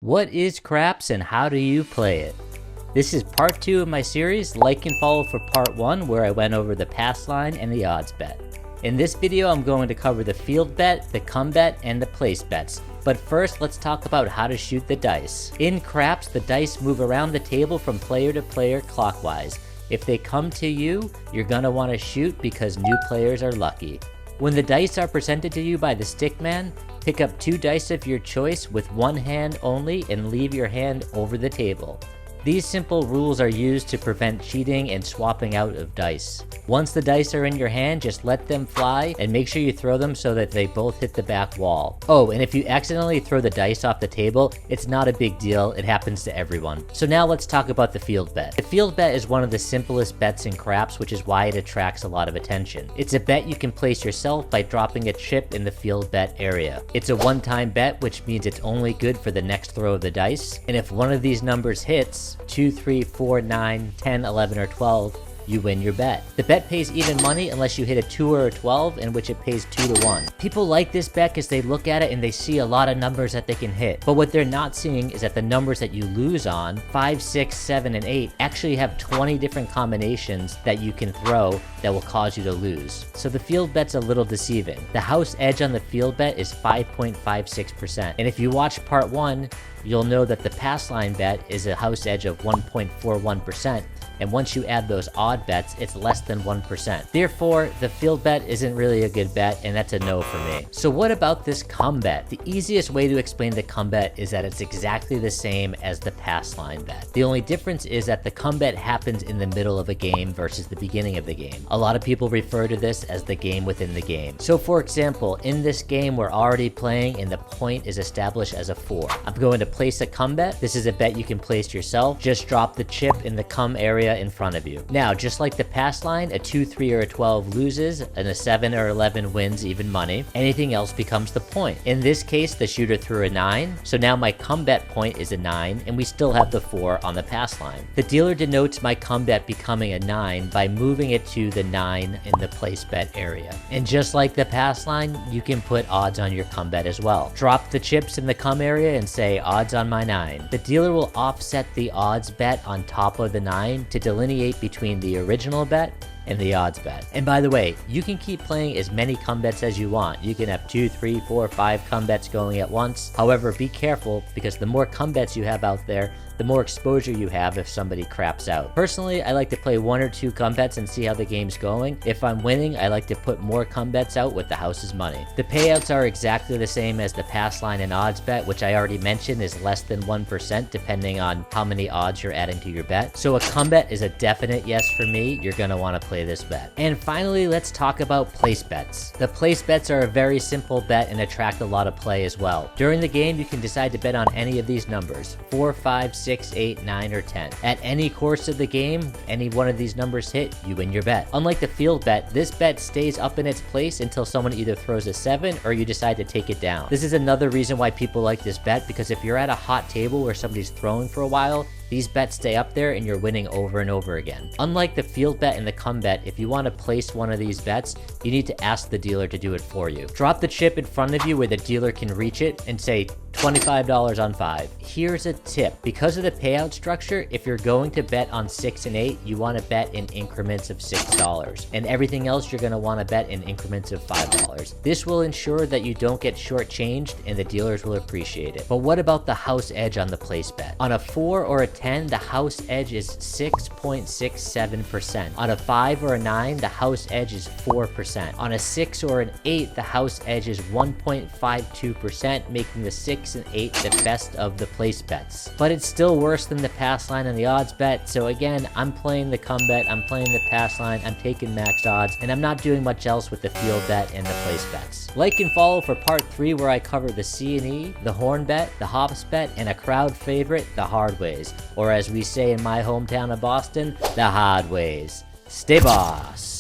What is craps and how do you play it? This is part 2 of my series. Like and follow for part 1 where I went over the pass line and the odds bet. In this video I'm going to cover the field bet, the come bet, and the place bets. But first let's talk about how to shoot the dice. In craps, the dice move around the table from player to player clockwise. If they come to you, you're gonna want to shoot because new players are lucky. When the dice are presented to you by the stick man, pick up 2 dice of your choice with one hand only and leave your hand over the table. These simple rules are used to prevent cheating and swapping out of dice. Once the dice are in your hand, just let them fly and make sure you throw them so that they both hit the back wall. Oh, and if you accidentally throw the dice off the table, it's not a big deal, it happens to everyone. So now let's talk about the field bet. The field bet is one of the simplest bets in craps, which is why it attracts a lot of attention. It's a bet you can place yourself by dropping a chip in the field bet area. It's a one-time bet, which means it's only good for the next throw of the dice, and if one of these numbers hits, 2, 3, 4, 9, 10, 11, or 12, you win your bet. The bet pays even money unless you hit a 2 or a 12, in which it pays 2 to 1. People like this bet because they look at it and they see a lot of numbers that they can hit. But what they're not seeing is that the numbers that you lose on, 5, 6, 7, and 8, actually have 20 different combinations that you can throw that will cause you to lose. So the field bet's a little deceiving. The house edge on the field bet is 5.56%. And if you watch part 1, you'll know that the pass line bet is a house edge of 1.41%. And once you add those odd bets, it's less than 1%. Therefore, the field bet isn't really a good bet, and that's a no for me. So what about this come bet? The easiest way to explain the come bet is that it's exactly the same as the pass line bet. The only difference is that the come bet happens in the middle of a game versus the beginning of the game. A lot of people refer to this as the game within the game. So for example, in this game we're already playing and the point is established as a 4. I'm going to place a come bet. This is a bet you can place yourself. Just drop the chip in the come area in front of you. Now, just like the pass line, a 2, 3, or a 12 loses, and a 7 or 11 wins even money. Anything else becomes the point. In this case, the shooter threw a 9, so now my come bet point is a 9, and we still have the 4 on the pass line. The dealer denotes my come bet becoming a 9 by moving it to the 9 in the place bet area. And just like the pass line, you can put odds on your come bet as well. Drop the chips in the come area and say odds on my 9. The dealer will offset the odds bet on top of the 9 to delineate between the original bet and the odds bet. And by the way, you can keep playing as many come bets as you want. You can have 2, 3, 4, 5 come bets going at once. However, be careful because the more come bets you have out there, the more exposure you have if somebody craps out. Personally, I like to play 1 or 2 come bets and see how the game's going. If I'm winning, I like to put more come bets out with the house's money. The payouts are exactly the same as the pass line and odds bet, which I already mentioned is less than 1% depending on how many odds you're adding to your bet. So a come bet is a definite yes for me. You're gonna wanna play this bet. And finally, let's talk about place bets. The place bets are a very simple bet and attract a lot of play as well. During the game, you can decide to bet on any of these numbers, 4, 5, 6, 8, 9, or 10. At any course of the game, any one of these numbers hit, you win your bet. Unlike the field bet, this bet stays up in its place until someone either throws a 7 or you decide to take it down. This is another reason why people like this bet, because if you're at a hot table where somebody's throwing for a while, these bets stay up there and you're winning over and over again. Unlike the field bet and the come bet, if you want to place one of these bets, you need to ask the dealer to do it for you. Drop the chip in front of you where the dealer can reach it and say $25 on 5. Here's a tip. Because of the payout structure, if you're going to bet on 6 and 8, you want to bet in increments of $6. And everything else you're going to want to bet in increments of $5. This will ensure that you don't get shortchanged and the dealers will appreciate it. But what about the house edge on the place bet? On a 4 or a 10, the house edge is 6.67%. On a 5 or a 9, the house edge is 4%. On a 6 or an 8, the house edge is 1.52%, making the 6 and 8 the best of the place bets. But it's still worse than the pass line and the odds bet, so again, I'm playing the come bet, I'm playing the pass line, I'm taking max odds, and I'm not doing much else with the field bet and the place bets. Like and follow for part 3 where I cover the C&E, the horn bet, the hops bet, and a crowd favorite, the hard ways. Or as we say in my hometown of Boston, the hard ways. Stay boss!